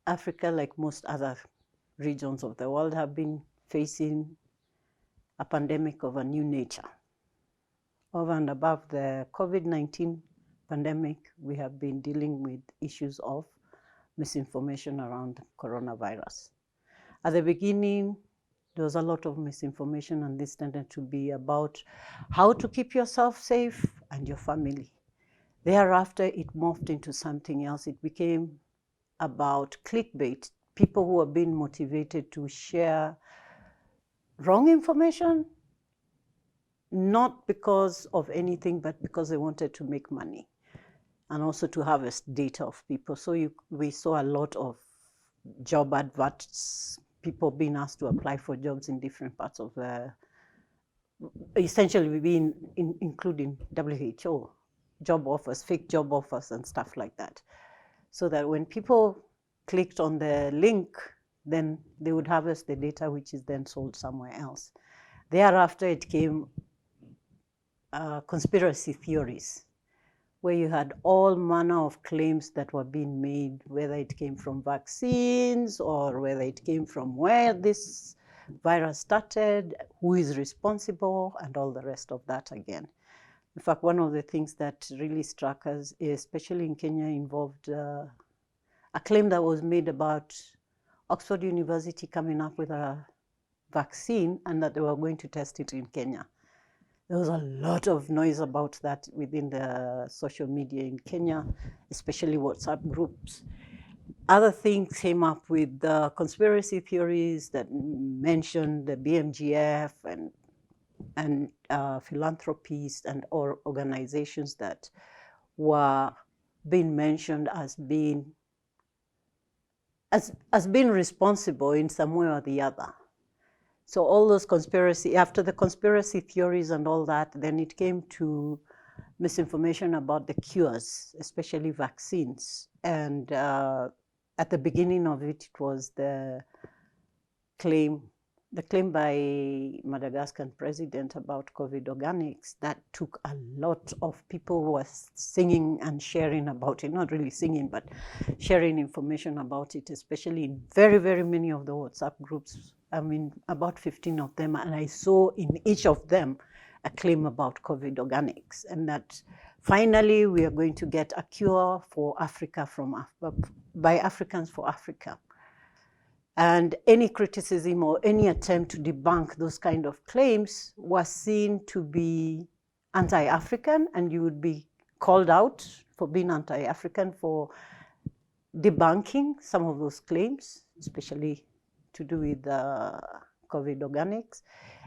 Africa, like most other regions of the world, have been facing a pandemic of a new nature. Over and above the COVID-19 pandemic, we have been dealing with issues of misinformation around coronavirus. At the beginning, there was a lot of misinformation, and this tended to be about how to keep yourself safe and your family. Thereafter, it morphed into something else. It became about clickbait, people who are being motivated to share wrong information, not because of anything, but because they wanted to make money and also to harvest data of people. So we saw a lot of job adverts, people being asked to apply for jobs in different parts of essentially being including WHO, job offers, fake job offers and stuff like that. So that when people clicked on the link, then they would harvest the data, which is then sold somewhere else. Thereafter, it came conspiracy theories, where you had all manner of claims that were being made, whether it came from vaccines or whether it came from where this virus started, who is responsible, and all the rest of that again. In fact, one of the things that really struck us, especially in Kenya, involved a claim that was made about Oxford University coming up with a vaccine and that they were going to test it in Kenya. There was a lot of noise about that within the social media in Kenya, especially WhatsApp groups. Other things came up with the conspiracy theories that mentioned the BMGF and philanthropies and or organizations that were being mentioned as being responsible in some way or the other. So all those after the conspiracy theories and all that, then it came to misinformation about the cures, especially vaccines. And at the beginning of it, it was the claim by Madagascan president about COVID organics that took a lot of people who were singing and sharing about it, not really singing, but sharing information about it, especially in very, very many of the WhatsApp groups. I mean, about 15 of them, and I saw in each of them a claim about COVID organics, and that finally we are going to get a cure for Africa by Africans for Africa. And any criticism or any attempt to debunk those kind of claims was seen to be anti-African, and you would be called out for being anti-African for debunking some of those claims, especially to do with COVID organics.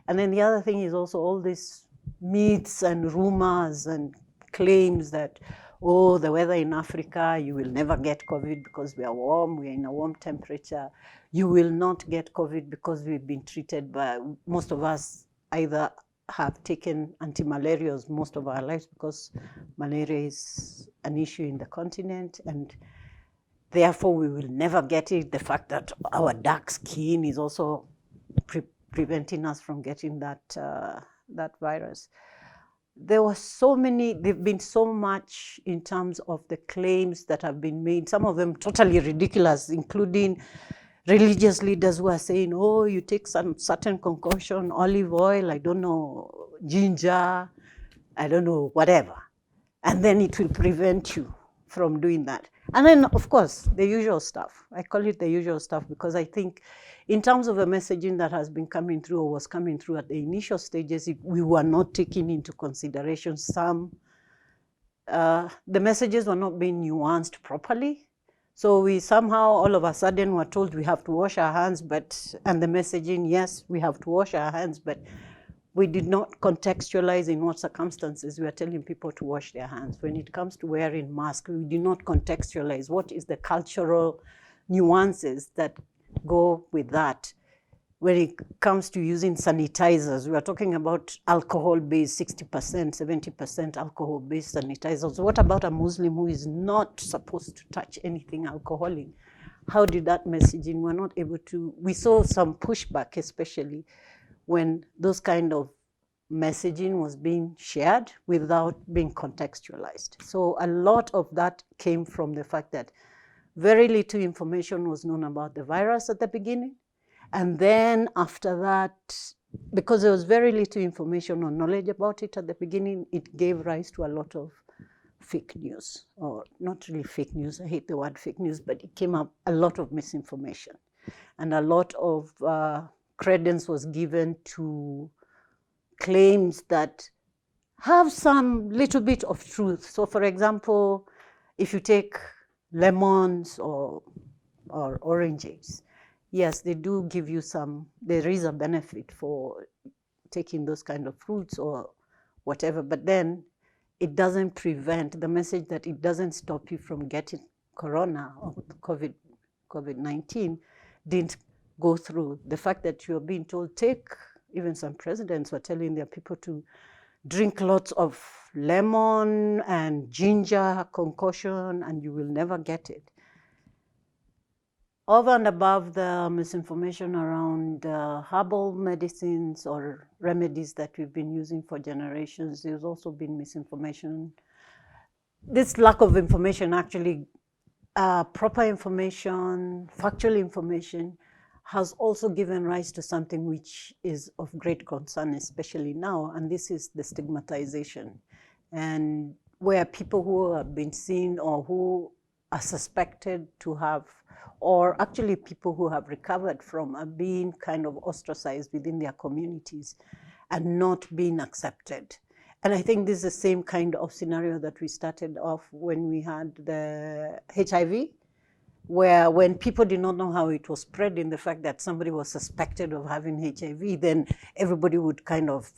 And then the other thing is also all these myths and rumors and claims that, oh, the weather in Africa, you will never get COVID because we are warm, we are in a warm temperature. You will not get COVID because we've been treated by, most of us either have taken anti-malarials most of our lives because malaria is an issue in the continent, and therefore we will never get it. The fact that our dark skin is also preventing us from getting that virus. There've been so much in terms of the claims that have been made, some of them totally ridiculous, including religious leaders who are saying, oh, you take some certain concoction, olive oil, I don't know, ginger, I don't know, whatever, and then it will prevent you from doing that. And then, of course, the usual stuff. I call it the usual stuff because I think in terms of the messaging that has been coming through or was coming through at the initial stages, we were not taking into consideration the messages were not being nuanced properly. So we somehow, all of a sudden, were told we have to wash our hands, and the messaging, yes, we have to wash our hands, but we did not contextualize in what circumstances we are telling people to wash their hands. When it comes to wearing masks, we did not contextualize what is the cultural nuances that go with that. When it comes to using sanitizers, we are talking about alcohol-based, 60%, 70% alcohol-based sanitizers. What about a Muslim who is not supposed to touch anything alcoholic? How did that messaging, we're not able to, we saw some pushback, especially when those kind of messaging was being shared without being contextualized. So a lot of that came from the fact that Very little information was known about the virus at the beginning. And then after that, because there was very little information or knowledge about it at the beginning, it gave rise to a lot of fake news, or not really fake news, I hate the word fake news, but it came up a lot of misinformation. And a lot of credence was given to claims that have some little bit of truth. So for example, if you take lemons or oranges, yes, they do give you there is a benefit for taking those kind of fruits or whatever, but then it doesn't prevent the message that it doesn't stop you from getting corona or COVID-19 didn't go through. The fact that you're being told, even some presidents were telling their people to drink lots of lemon and ginger concoction and you will never get it. Over and above the misinformation around herbal medicines or remedies that we've been using for generations, there's also been misinformation. This lack of information, actually, proper information, factual information, has also given rise to something which is of great concern, especially now, and this is the stigmatization. And where people who have been seen or who are suspected to have, or actually people who have recovered from, are being kind of ostracized within their communities and not being accepted. And I think this is the same kind of scenario that we started off when we had the HIV, where when people did not know how it was spreading, the fact that somebody was suspected of having HIV, then everybody would kind of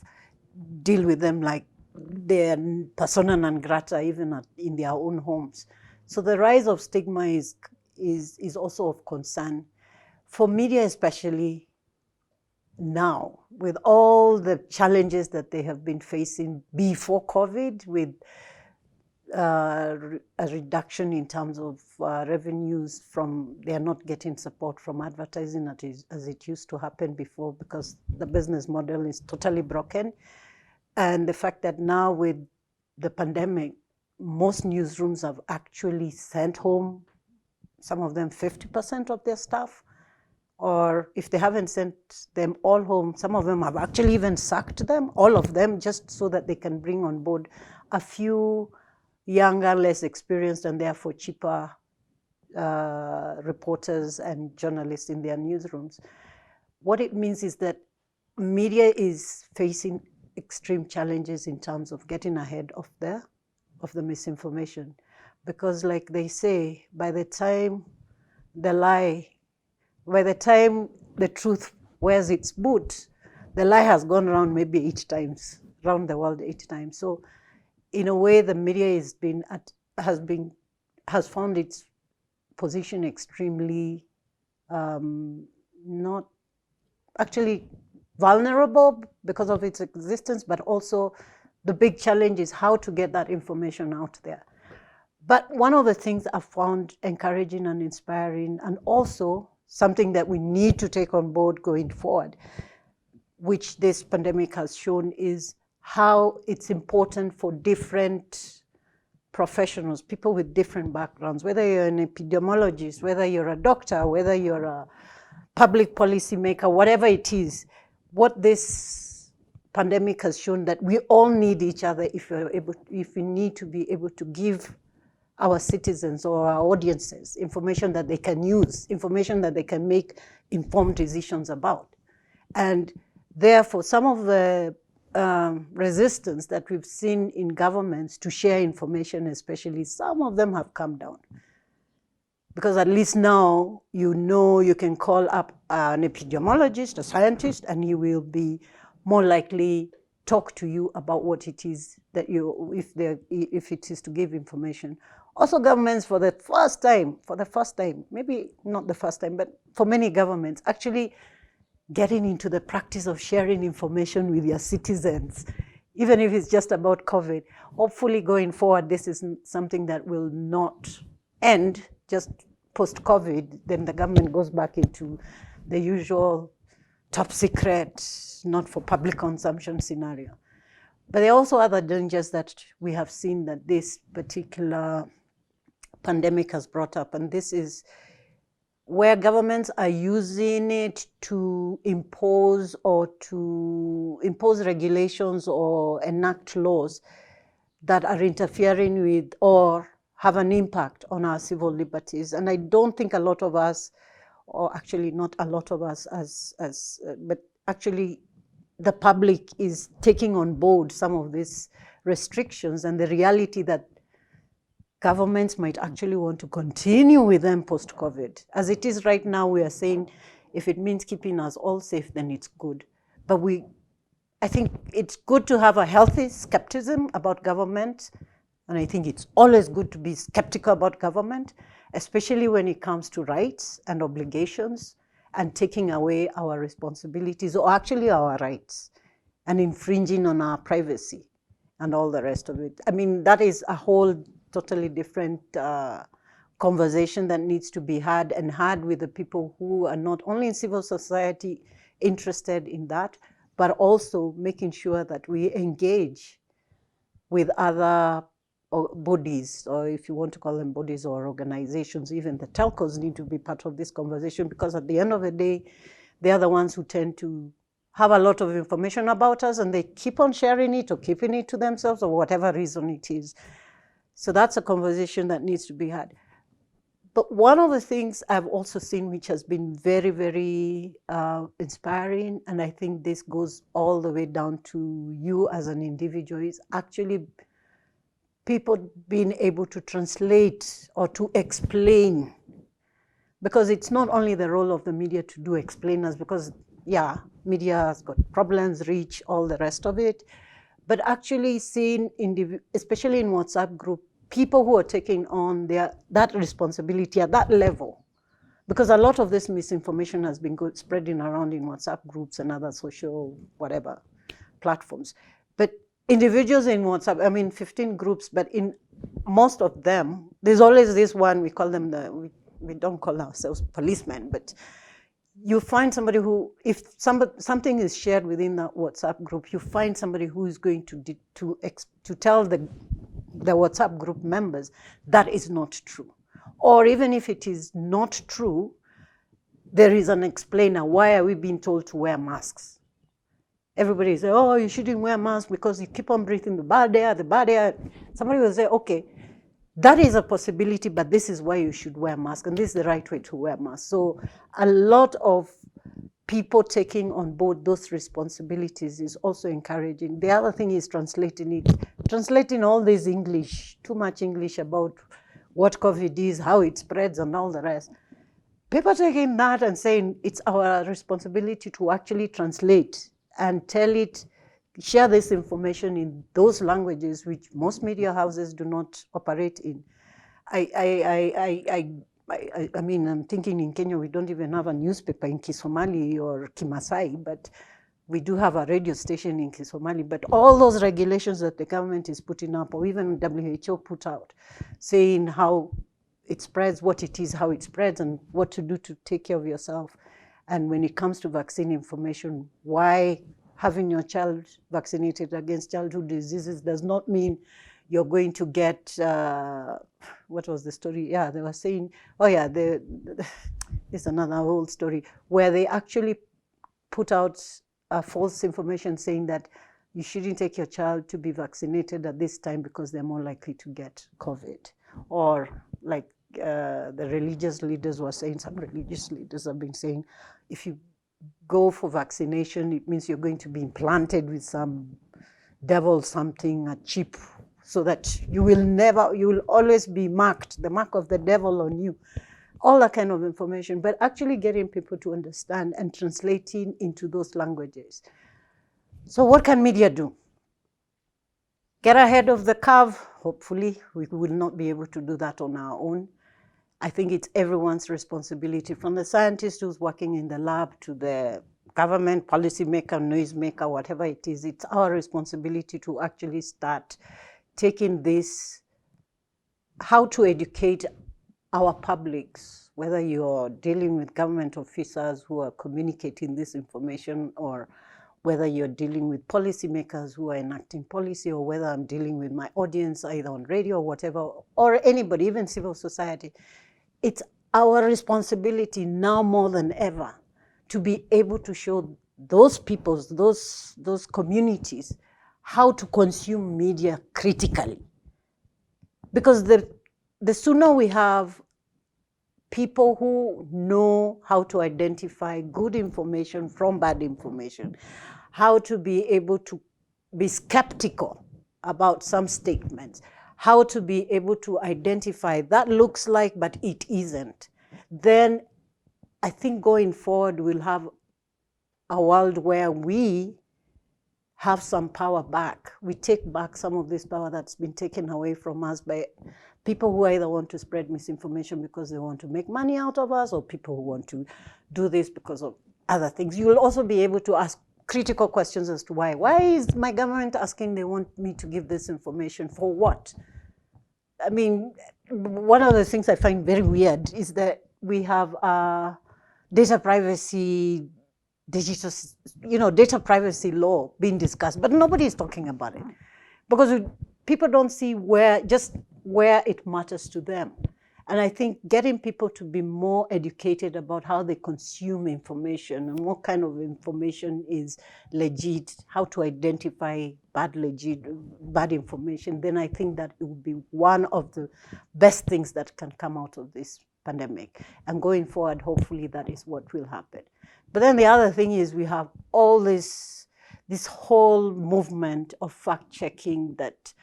deal with them like they're persona non grata, even in their own homes. So the rise of stigma is also of concern for media, especially now, with all the challenges that they have been facing before COVID, with a reduction in terms of revenues from, they are not getting support from advertising as it used to happen before, because the business model is totally broken. And the fact that now with the pandemic, most newsrooms have actually sent home, some of them 50% of their staff, or if they haven't sent them all home, some of them have actually even sacked them, all of them, just so that they can bring on board a few younger, less experienced, and therefore cheaper reporters and journalists in their newsrooms. What it means is that media is facing extreme challenges in terms of getting ahead of the misinformation. Because like they say, by the time the truth wears its boot, the lie has gone around maybe 8 times, around the world 8 times. So in a way, the media has found its position extremely not actually vulnerable because of its existence, but also the big challenge is how to get that information out there. But one of the things I found encouraging and inspiring, and also something that we need to take on board going forward, which this pandemic has shown, is how it's important for different professionals, people with different backgrounds, whether you're an epidemiologist, whether you're a doctor, whether you're a public policy maker, whatever it is, what this pandemic has shown that we all need each other if we need to be able to give our citizens or our audiences information that they can use, information that they can make informed decisions about. And therefore, some of the resistance that we've seen in governments to share information, especially, some of them have come down. Because at least now, you can call up an epidemiologist, a scientist, and he will be more likely talk to you about what it is that if it is to give information. Also, governments for the first time, maybe not the first time, but for many governments, actually getting into the practice of sharing information with their citizens, even if it's just about COVID. Hopefully going forward, this is something that will not end just post-COVID. Then the government goes back into the usual top secret, not for public consumption scenario. But there are also other dangers that we have seen that this particular pandemic has brought up, and this is where governments are using it to impose regulations or enact laws that are interfering with or have an impact on our civil liberties. And I don't think a lot of us, or actually not a lot of us but actually the public is taking on board some of these restrictions and the reality that governments might actually want to continue with them post-COVID. As it is right now, we are saying if it means keeping us all safe, then it's good. But I think it's good to have a healthy skepticism about government. And I think it's always good to be skeptical about government, especially when it comes to rights and obligations and taking away our responsibilities or actually our rights and infringing on our privacy and all the rest of it. I mean, that is a whole totally different conversation that needs to be had and had with the people who are not only in civil society interested in that, but also making sure that we engage with other bodies, or if you want to call them bodies or organizations. Even the telcos need to be part of this conversation, because at the end of the day, they are the ones who tend to have a lot of information about us, and they keep on sharing it or keeping it to themselves, or whatever reason it is. So that's a conversation that needs to be had. But one of the things I've also seen, which has been very, very inspiring, and I think this goes all the way down to you as an individual, is actually people being able to translate or to explain. Because it's not only the role of the media to do explainers, because yeah, media has got problems, reach, all the rest of it. But actually seeing, especially in WhatsApp group, people who are taking on that responsibility at that level. Because a lot of this misinformation has been spreading around in WhatsApp groups and other social whatever platforms. But individuals in WhatsApp, I mean 15 groups, but in most of them, there's always this one, we call them we don't call ourselves policemen, but you find somebody who, if something is shared within that WhatsApp group, you find somebody who is going to tell the WhatsApp group members that is not true. Or even if it is not true, there is an explainer. Why are we being told to wear masks? Everybody say, oh, you shouldn't wear masks because you keep on breathing the bad air. Somebody will say, okay, that is a possibility, but this is why you should wear masks, and this is the right way to wear masks. So a lot of people taking on board those responsibilities is also encouraging. The other thing is translating all this English, too much English about what COVID is, how it spreads, and all the rest. People taking that and saying it's our responsibility to actually translate and share this information in those languages which most media houses do not operate in. I mean, I'm thinking in Kenya, we don't even have a newspaper in Kisomali or Kimasai, but we do have a radio station in Kisomali. But all those regulations that the government is putting up, or even WHO put out, saying how it spreads, what it is, how it spreads, and what to do to take care of yourself. And when it comes to vaccine information, why having your child vaccinated against childhood diseases does not mean you're going to get, what was the story? Yeah, they were saying, oh yeah, it's another old story, where they actually put out false information saying that you shouldn't take your child to be vaccinated at this time because they're more likely to get COVID. Or like the religious leaders were saying, some religious leaders have been saying, if you go for vaccination, it means you're going to be implanted with some devil something, a chip, so that you will always be marked, the mark of the devil on you. All that kind of information, but actually getting people to understand and translating into those languages. So what can media do? Get ahead of the curve. Hopefully, we will not be able to do that on our own. I think it's everyone's responsibility, from the scientist who's working in the lab to the government, policymaker, noisemaker, whatever it is. It's our responsibility to actually start taking this, how to educate our publics, whether you're dealing with government officers who are communicating this information or whether you're dealing with policymakers who are enacting policy, or whether I'm dealing with my audience, either on radio or whatever, or anybody, even civil society. It's our responsibility now more than ever to be able to show those peoples, those communities, how to consume media critically. Because the sooner we have people who know how to identify good information from bad information, how to be able to be skeptical about some statements, how to be able to identify that looks like but it isn't, then I think going forward we'll have a world where we have some power back. We take back some of this power that's been taken away from us by people who either want to spread misinformation because they want to make money out of us, or people who want to do this because of other things. You will also be able to ask critical questions as to why. Why is my government asking they want me to give this information? For what? I mean, one of the things I find very weird is that we have data privacy, data privacy law being discussed, but nobody is talking about it because people don't see where it matters to them. And I think getting people to be more educated about how they consume information and what kind of information is legit, how to identify bad information, then I think that it would be one of the best things that can come out of this pandemic. And going forward, hopefully that is what will happen. But then the other thing is we have all this whole movement of fact-checking that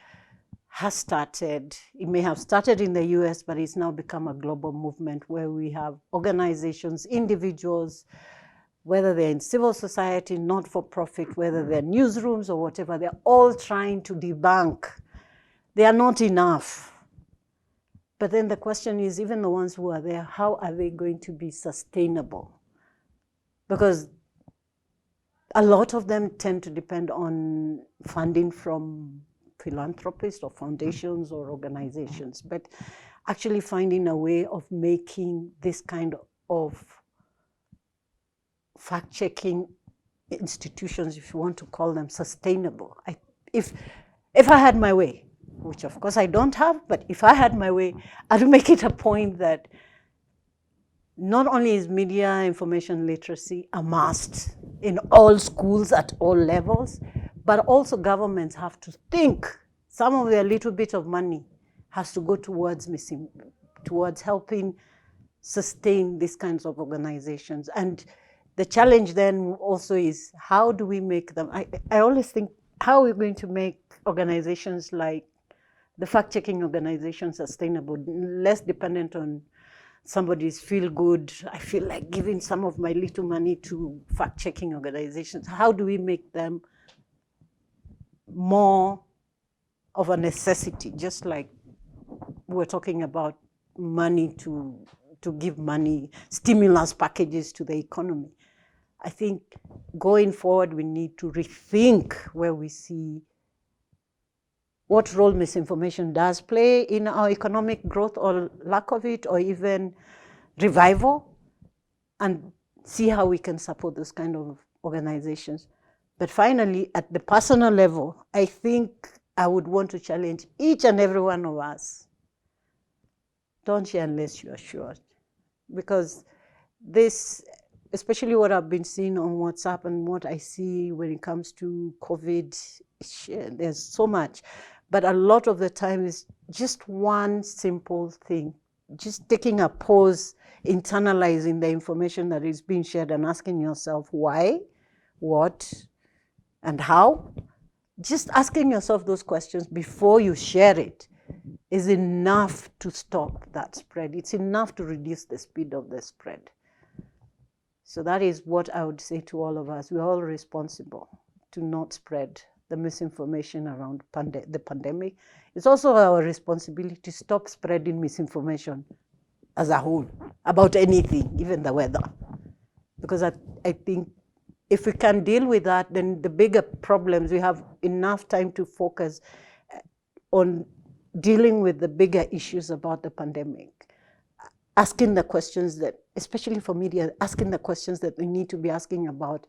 has started. It may have started in the US, but it's now become a global movement where we have organizations, individuals, whether they're in civil society, not-for-profit, whether they're newsrooms or whatever, they're all trying to debunk. They are not enough. But then the question is, even the ones who are there, how are they going to be sustainable? Because a lot of them tend to depend on funding from philanthropists or foundations or organizations, but actually finding a way of making this kind of fact-checking institutions, if you want to call them, sustainable. If I had my way, which of course I don't have, but if I had my way, I'd make it a point that not only is media information literacy a must in all schools at all levels, but also governments have to think some of their little bit of money has to go towards helping sustain these kinds of organizations. And the challenge then also is, how do we make them? I always think, how are we going to make organizations like the fact-checking organizations sustainable, less dependent on somebody's feel good, I feel like giving some of my little money to fact-checking organizations. How do we make them more of a necessity, just like we're talking about money to give money, stimulus packages to the economy? I think going forward, we need to rethink where we see what role misinformation does play in our economic growth or lack of it, or even revival, and see how we can support those kind of organizations. But finally, at the personal level, I think I would want to challenge each and every one of us. Don't share unless you are sure. Because this, especially what I've been seeing on WhatsApp and what I see when it comes to COVID, there's so much. But a lot of the time is just one simple thing, just taking a pause, internalizing the information that is being shared and asking yourself why, what, and how. Just asking yourself those questions before you share it is enough to stop that spread. It's enough to reduce the speed of the spread. So that is what I would say to all of us. We're all responsible to not spread the misinformation around the pandemic. It's also our responsibility to stop spreading misinformation as a whole about anything, even the weather. Because I think if we can deal with that, then the bigger problems, we have enough time to focus on dealing with the bigger issues about the pandemic. Asking the questions that, especially for media, asking the questions that we need to be asking about,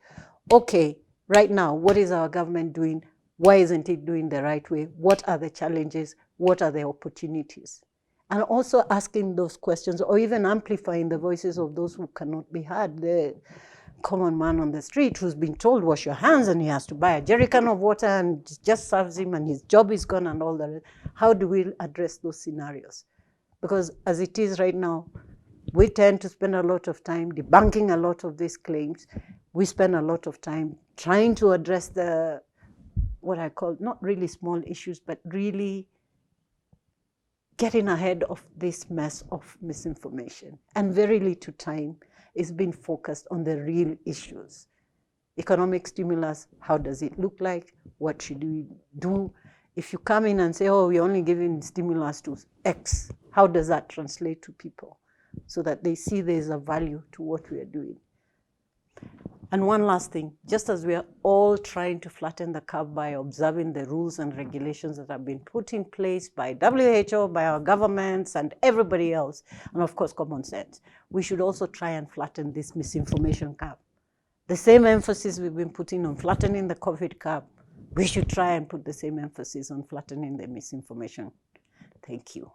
okay, right now, what is our government doing? Why isn't it doing the right way? What are the challenges? What are the opportunities? And also asking those questions, or even amplifying the voices of those who cannot be heard. The common man on the street who's been told, wash your hands, and he has to buy a jerrycan of water, and it just serves him, and his job is gone, and all that. How do we address those scenarios? Because as it is right now, we tend to spend a lot of time debunking a lot of these claims. We spend a lot of time trying to address the, what I call, not really small issues, but really getting ahead of this mess of misinformation. And very little time is being focused on the real issues. Economic stimulus, how does it look like? What should we do? If you come in and say, oh, we're only giving stimulus to X, how does that translate to people? So that they see there's a value to what we are doing. And one last thing, just as we are all trying to flatten the curve by observing the rules and regulations that have been put in place by WHO, by our governments, and everybody else, and of course common sense, we should also try and flatten this misinformation curve. The same emphasis we've been putting on flattening the COVID curve, we should try and put the same emphasis on flattening the misinformation. Thank you.